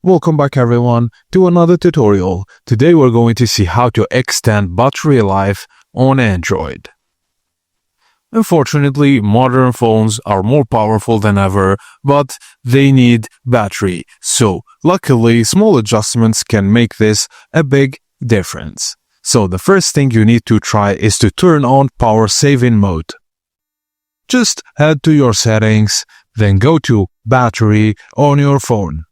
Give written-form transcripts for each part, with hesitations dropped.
Welcome back everyone to another tutorial. Today we're going to see how to extend battery life on Android. Unfortunately, modern phones are more powerful than ever, but they need battery. So, luckily, small adjustments can make this a big difference. So, the first thing you need to try is to turn on power saving mode. Just head to your settings, then go to battery on your phone.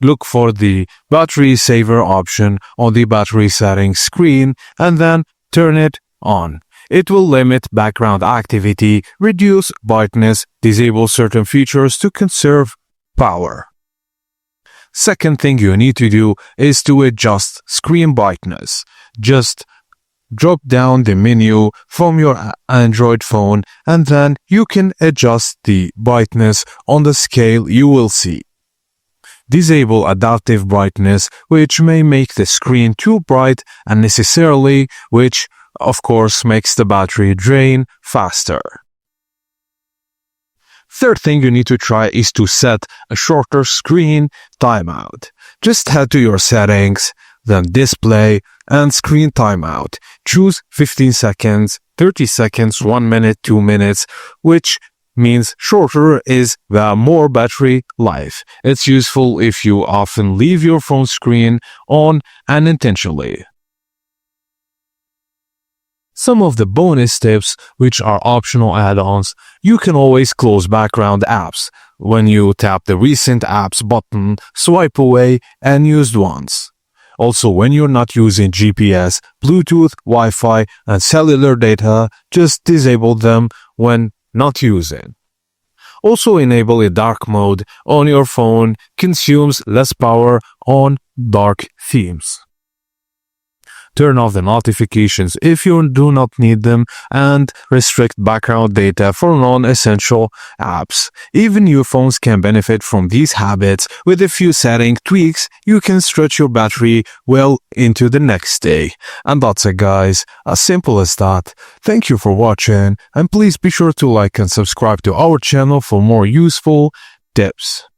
Look for the battery saver option on the battery settings screen and then turn it on. It will limit background activity, reduce brightness, disable certain features to conserve power. Second thing you need to do is to adjust screen brightness. Just drop down the menu from your Android phone and then you can adjust the brightness on the scale you will see. Disable adaptive brightness, which may make the screen too bright unnecessarily, which of course makes the battery drain faster. Third thing you need to try is to set a shorter screen timeout. Just head to your settings, then display and screen timeout. Choose 15 seconds, 30 seconds, 1 minute, 2 minutes, which means shorter is the more battery life. It's useful if you often leave your phone screen on unintentionally. Some of the bonus tips, which are optional add-ons, you can always close background apps. When you tap the recent apps button, swipe away unused ones. Also, when you're not using GPS, Bluetooth, Wi-Fi, and cellular data, just disable them when not using. Also enable a dark mode on your phone, consumes less power on dark themes. Turn off the notifications if you do not need them and restrict background data for non-essential apps. Even new phones can benefit from these habits. With a few setting tweaks, you can stretch your battery well into the next day. And that's it guys, as simple as that. Thank you for watching and please be sure to like and subscribe to our channel for more useful tips.